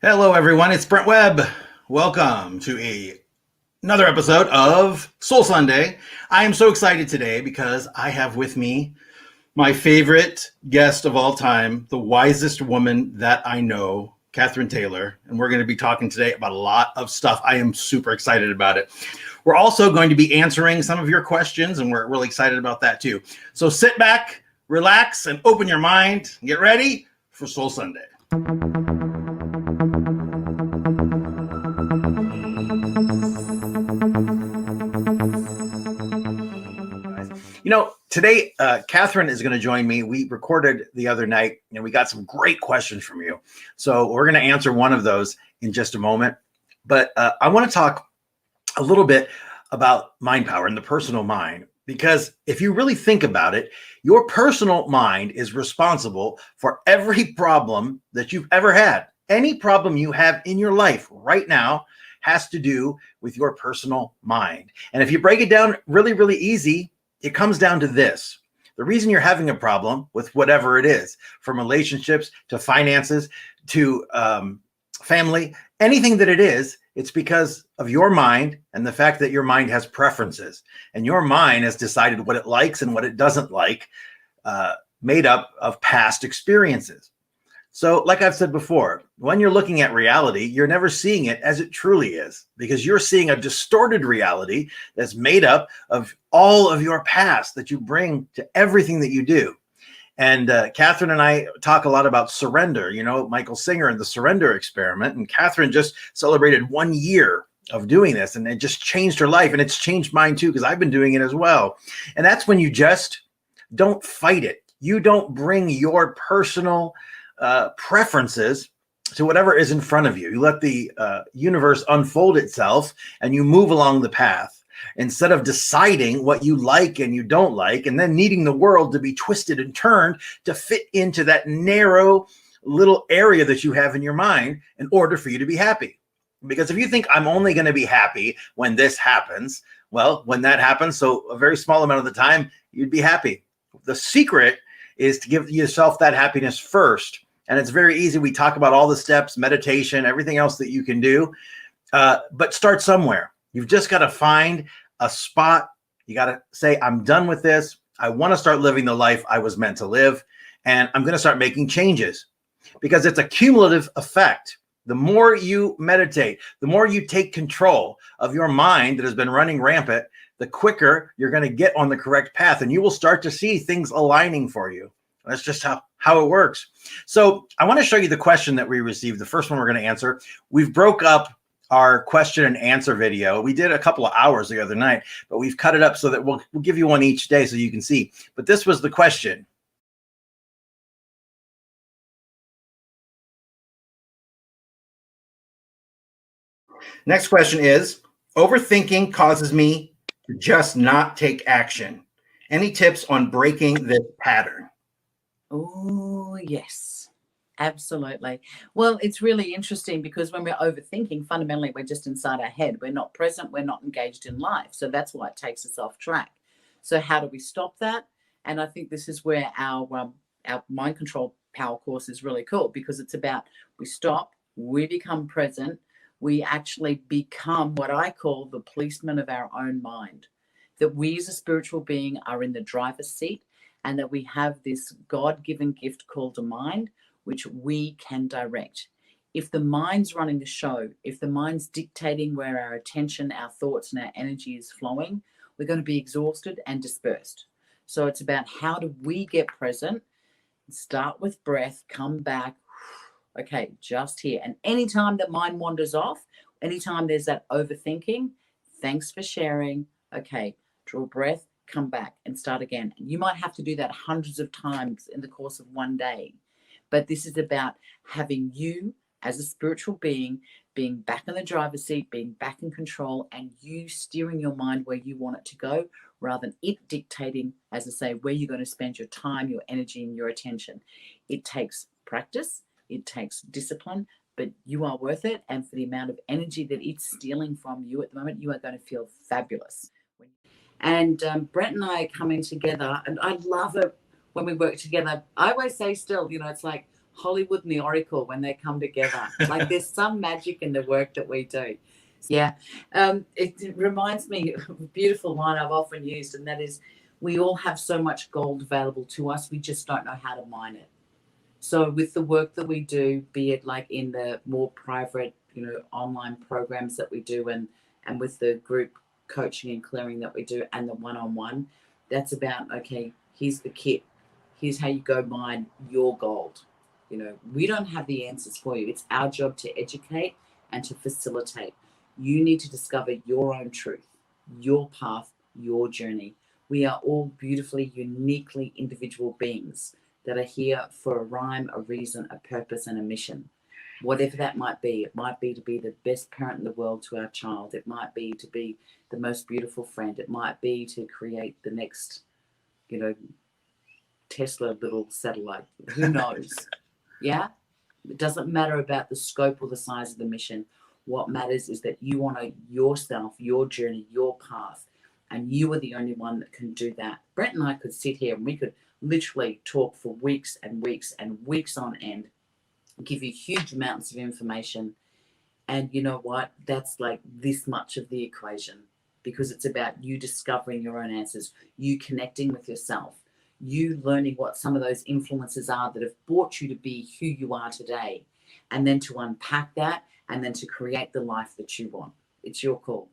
Hello, everyone. It's Brent Webb. Welcome to another episode of Soul Sunday. I am so excited today because I have with me my favorite guest of all time, the wisest woman that I know, Catherine Taylor. And we're going to be talking today about a lot of stuff. I am super excited about it. We're also going to be answering some of your questions, and we're really excited about that too. So sit back, relax, and open your mind. Get ready for Soul Sunday. Today, Catherine is going to join me. We recorded the other night, and we got some great questions from you. So we're going to answer one of those in just a moment. But I want to talk a little bit about mind power and the personal mind, because if you really think about it, your personal mind is responsible for every problem that you've ever had. Any problem you have in your life right now has to do with your personal mind. And if you break it down really, really easy, it comes down to this. The reason you're having a problem with whatever it is, from relationships to finances to family, anything that it is, it's because of your mind and the fact that your mind has preferences. And your mind has decided what it likes and what it doesn't like, made up of past experiences. So like I've said before, when you're looking at reality, you're never seeing it as it truly is, because you're seeing a distorted reality that's made up of all of your past that you bring to everything that you do. And Catherine and I talk a lot about surrender, Michael Singer and the surrender experiment. And Catherine just celebrated 1 year of doing this, and it just changed her life. And it's changed mine too, because I've been doing it as well. And that's when you just don't fight it. You don't bring your personal preferences to whatever is in front of you. You let the universe unfold itself, and you move along the path instead of deciding what you like and you don't like, and then needing the world to be twisted and turned to fit into that narrow little area that you have in your mind in order for you to be happy. Because if you think I'm only going to be happy when this happens, well, when that happens, so a very small amount of the time, you'd be happy. The secret is to give yourself that happiness first. And it's very easy. We talk about all the steps, meditation, everything else that you can do, but start somewhere. You've just got to find a spot. You got to say, I'm done with this. I want to start living the life I was meant to live. And I'm going to start making changes, because it's a cumulative effect. The more you meditate, the more you take control of your mind that has been running rampant, the quicker you're going to get on the correct path, and you will start to see things aligning for you. That's just how it works. So I want to show you the question that we received. The first one we're going to answer. We've broke up our question and answer video. We did a couple of hours the other night, but we've cut it up so that we'll give you one each day so you can see. But this was the question. Next question is, overthinking causes me to just not take action. Any tips on breaking this pattern? Oh, yes, absolutely. Well, it's really interesting because when we're overthinking, fundamentally, we're just inside our head. We're not present. We're not engaged in life. So that's why it takes us off track. So how do we stop that? And I think this is where our mind control power course is really cool, because it's about we stop, we become present, we actually become what I call the policeman of our own mind, that we as a spiritual being are in the driver's seat, and that we have this God-given gift called a mind, which we can direct. If the mind's running the show, if the mind's dictating where our attention, our thoughts, and our energy is flowing, we're going to be exhausted and dispersed. So it's about how do we get present, start with breath, come back, okay, just here. And anytime the mind wanders off, anytime there's that overthinking, thanks for sharing, okay, draw a breath, come back and start again. You might have to do that hundreds of times in the course of one day. But this is about having you as a spiritual being back in the driver's seat, being back in control, and you steering your mind where you want it to go, rather than it dictating, as I say, where you're going to spend your time, your energy, and your attention. It takes practice, it takes discipline, but you are worth it. And for the amount of energy that it's stealing from you at the moment, you are going to feel fabulous. And Brent and I are coming together, and I love it when we work together. I always say still, it's like Hollywood and the Oracle when they come together. Like there's some magic in the work that we do. Yeah. It reminds me of a beautiful line I've often used, and that is, we all have so much gold available to us, we just don't know how to mine it. So with the work that we do, be it like in the more private, online programs that we do, and with the group coaching and clearing that we do, and the one-on-one, that's about, okay, here's the kit. Here's how you go mine your gold. We don't have the answers for you. It's our job to educate and to facilitate. You need to discover your own truth, your path, your journey. We are all beautifully, uniquely individual beings that are here for a rhyme, a reason, a purpose, and a mission. Whatever that might be. It might be to be the best parent in the world to our child. It might be to be the most beautiful friend. It might be to create the next, Tesla little satellite. Who knows? Yeah? It doesn't matter about the scope or the size of the mission. What matters is that you honor yourself, your journey, your path, and you are the only one that can do that. Brent and I could sit here and we could literally talk for weeks and weeks and weeks on end, give you huge amounts of information. And you know what? That's like this much of the equation, because it's about you discovering your own answers, you connecting with yourself, you learning what some of those influences are that have brought you to be who you are today, and then to unpack that and then to create the life that you want. It's your call.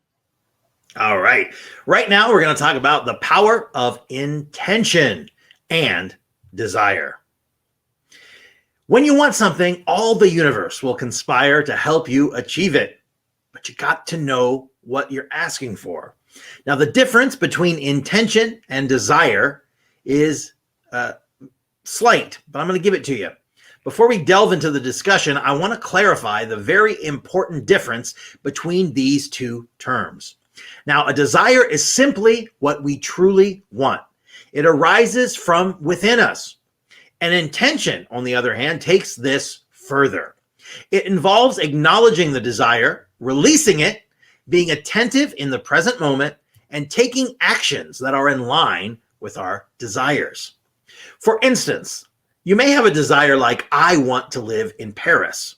All right. Right now, we're going to talk about the power of intention and desire. When you want something, all the universe will conspire to help you achieve it. But you got to know what you're asking for. Now, the difference between intention and desire is slight, but I'm going to give it to you. Before we delve into the discussion, I want to clarify the very important difference between these two terms. Now, a desire is simply what we truly want. It arises from within us. An intention, on the other hand, takes this further. It involves acknowledging the desire, releasing it, being attentive in the present moment, and taking actions that are in line with our desires. For instance, you may have a desire like, I want to live in Paris,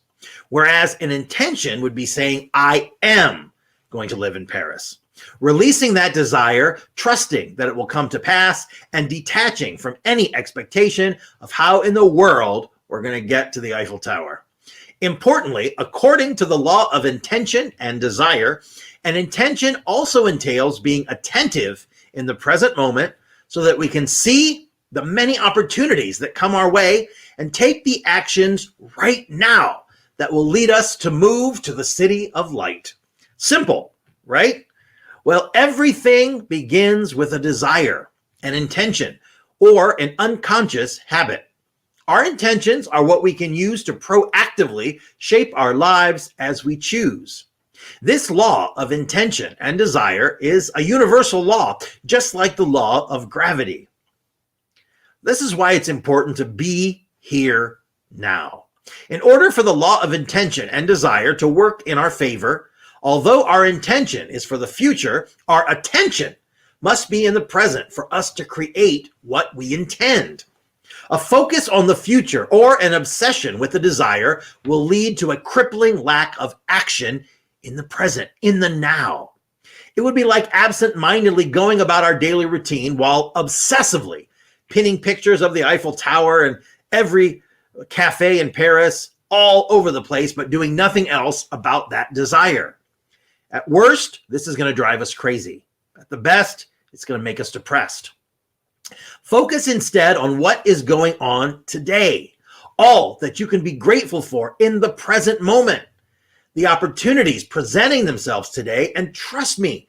whereas an intention would be saying, I am going to live in Paris. Releasing that desire, trusting that it will come to pass, and detaching from any expectation of how in the world we're going to get to the Eiffel Tower. Importantly, according to the law of intention and desire, an intention also entails being attentive in the present moment so that we can see the many opportunities that come our way and take the actions right now that will lead us to move to the city of light. Simple, right? Well, everything begins with a desire, an intention, or an unconscious habit. Our intentions are what we can use to proactively shape our lives as we choose. This law of intention and desire is a universal law, just like the law of gravity. This is why it's important to be here now. In order for the law of intention and desire to work in our favor, although our intention is for the future, our attention must be in the present for us to create what we intend. A focus on the future or an obsession with the desire will lead to a crippling lack of action in the present, in the now. It would be like absent-mindedly going about our daily routine while obsessively pinning pictures of the Eiffel Tower and every cafe in Paris all over the place, but doing nothing else about that desire. At worst, this is going to drive us crazy. At the best, it's going to make us depressed. Focus instead on what is going on today, all that you can be grateful for in the present moment, the opportunities presenting themselves today, and trust me,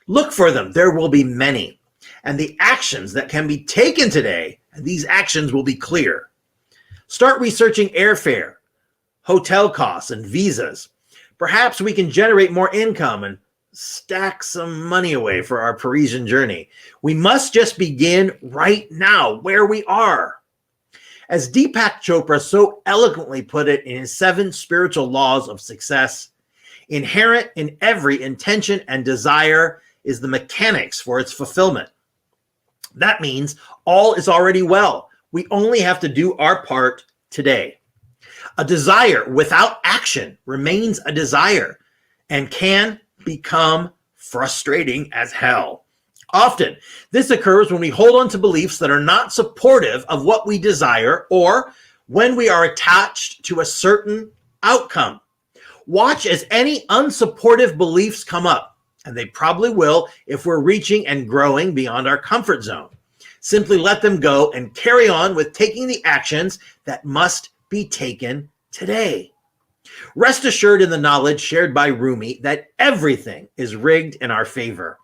look for them. There will be many. And the actions that can be taken today, and these actions will be clear. Start researching airfare, hotel costs, and visas. Perhaps we can generate more income and stack some money away for our Parisian journey. We must just begin right now where we are. As Deepak Chopra so eloquently put it in his 7 spiritual laws of success, inherent in every intention and desire is the mechanics for its fulfillment. That means all is already well. We only have to do our part today. A desire without action remains a desire and can become frustrating as hell. Often, this occurs when we hold on to beliefs that are not supportive of what we desire or when we are attached to a certain outcome. Watch as any unsupportive beliefs come up, and they probably will if we're reaching and growing beyond our comfort zone. Simply let them go and carry on with taking the actions that must be taken today. Rest assured in the knowledge shared by Rumi that everything is rigged in our favor,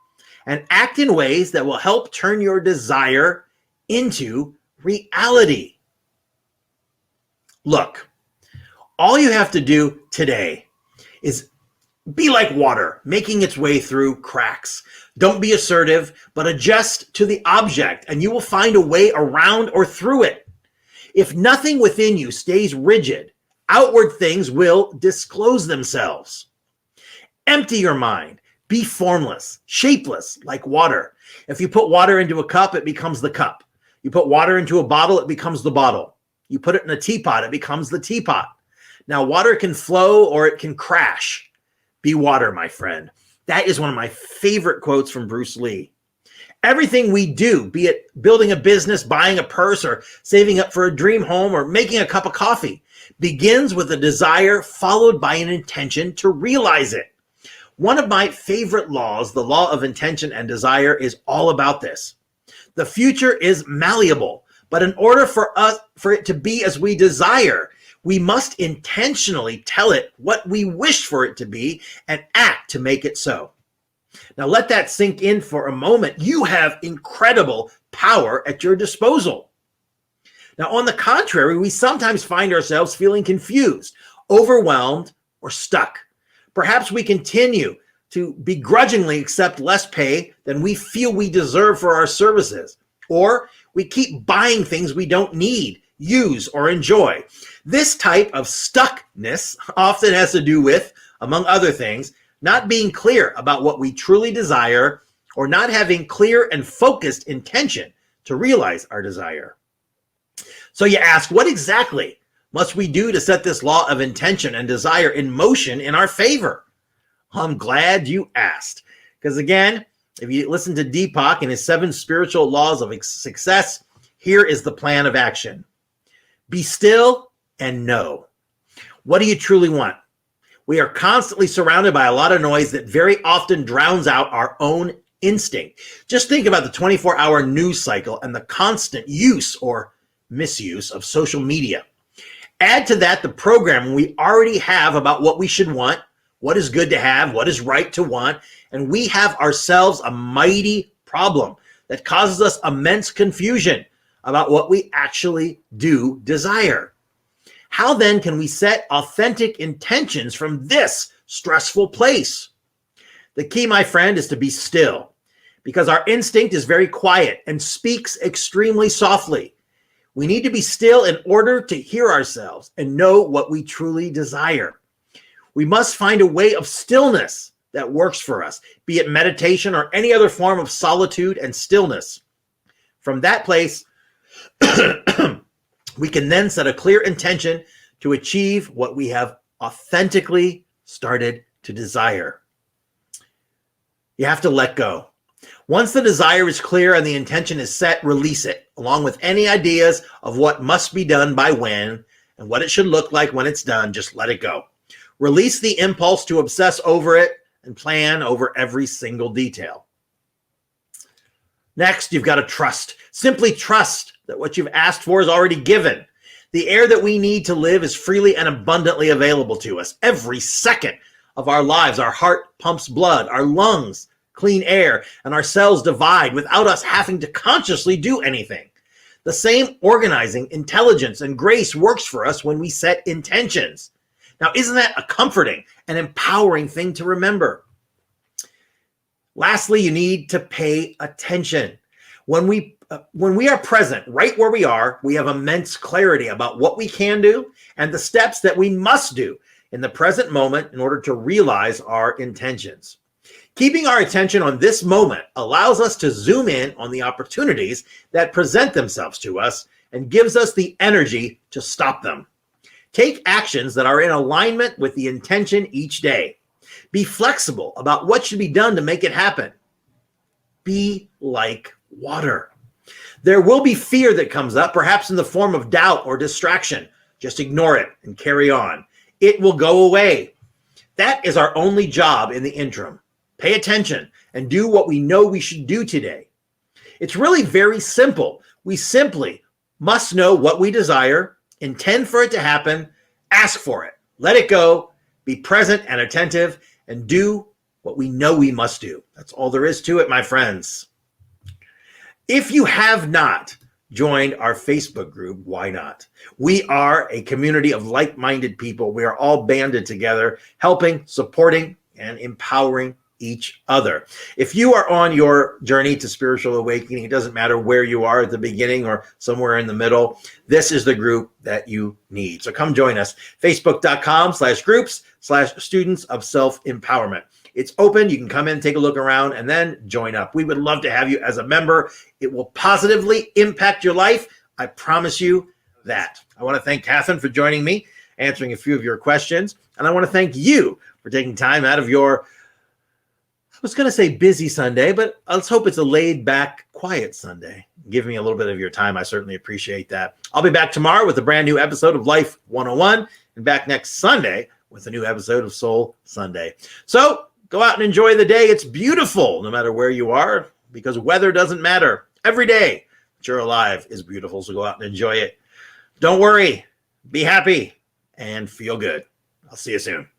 and act in ways that will help turn your desire into reality. Look, all you have to do today is be like water, making its way through cracks. Don't be assertive, but adjust to the object, and you will find a way around or through it. If nothing within you stays rigid, outward things will disclose themselves. Empty your mind. Be formless, shapeless, like water. If you put water into a cup, it becomes the cup. You put water into a bottle, it becomes the bottle. You put it in a teapot, it becomes the teapot. Now, water can flow or it can crash. Be water, my friend. That is one of my favorite quotes from Bruce Lee. Everything we do, be it building a business, buying a purse, or saving up for a dream home, or making a cup of coffee, begins with a desire followed by an intention to realize it. One of my favorite laws, the law of intention and desire, is all about this. The future is malleable, but in order for it to be as we desire, we must intentionally tell it what we wish for it to be and act to make it so. Now let that sink in for a moment. You have incredible power at your disposal. Now, on the contrary, we sometimes find ourselves feeling confused, overwhelmed, or stuck. Perhaps we continue to begrudgingly accept less pay than we feel we deserve for our services, or we keep buying things we don't need, use, or enjoy. This type of stuckness often has to do with, among other things, not being clear about what we truly desire or not having clear and focused intention to realize our desire. So you ask, what exactly must we do to set this law of intention and desire in motion in our favor? I'm glad you asked. Because again, if you listen to Deepak and his 7 spiritual laws of success, here is the plan of action. Be still and know. What do you truly want? We are constantly surrounded by a lot of noise that very often drowns out our own instinct. Just think about the 24-hour news cycle and the constant use or misuse of social media. Add to that the program we already have about what we should want, what is good to have, what is right to want, and we have ourselves a mighty problem that causes us immense confusion about what we actually do desire. How then can we set authentic intentions from this stressful place? The key, my friend, is to be still, because our instinct is very quiet and speaks extremely softly. We need to be still in order to hear ourselves and know what we truly desire. We must find a way of stillness that works for us, be it meditation or any other form of solitude and stillness. From that place, we can then set a clear intention to achieve what we have authentically started to desire. You have to let go. Once the desire is clear and the intention is set, release it, along with any ideas of what must be done by when and what it should look like when it's done. Just let it go. Release the impulse to obsess over it and plan over every single detail. Next, you've got to trust. Simply trust that what you've asked for is already given. The air that we need to live is freely and abundantly available to us. Every second of our lives, our heart pumps blood, our lungs clean air, and our cells divide without us having to consciously do anything. The same organizing, intelligence, and grace works for us when we set intentions. Now, isn't that a comforting and empowering thing to remember? Lastly, you need to pay attention. When we are present right where we are, we have immense clarity about what we can do and the steps that we must do in the present moment in order to realize our intentions. Keeping our attention on this moment allows us to zoom in on the opportunities that present themselves to us and gives us the energy to stop them. Take actions that are in alignment with the intention each day. Be flexible about what should be done to make it happen. Be like water. There will be fear that comes up, perhaps in the form of doubt or distraction. Just ignore it and carry on. It will go away. That is our only job in the interim. Pay attention and do what we know we should do today. It's really very simple. We simply must know what we desire, intend for it to happen, ask for it, let it go, be present and attentive, and do what we know we must do. That's all there is to it, my friends. If you have not joined our Facebook group, why not? We are a community of like-minded people. We are all banded together, helping, supporting, and empowering each other. If you are on your journey to spiritual awakening, it doesn't matter where you are at the beginning or somewhere in the middle, this is the group that you need. So come join us. Facebook.com/groups/students of self-empowerment. It's open. You can come in, take a look around, and then join up. We would love to have you as a member. It will positively impact your life. I promise you that. I want to thank Catherine for joining me, answering a few of your questions. And I want to thank you for taking time out of your, I was going to say busy Sunday, but let's hope it's a laid back, quiet Sunday. Give me a little bit of your time. I certainly appreciate that. I'll be back tomorrow with a brand new episode of Life 101 and back next Sunday with a new episode of Soul Sunday. So go out and enjoy the day. It's beautiful no matter where you are because weather doesn't matter. Every day that you're alive is beautiful. So go out and enjoy it. Don't worry. Be happy and feel good. I'll see you soon.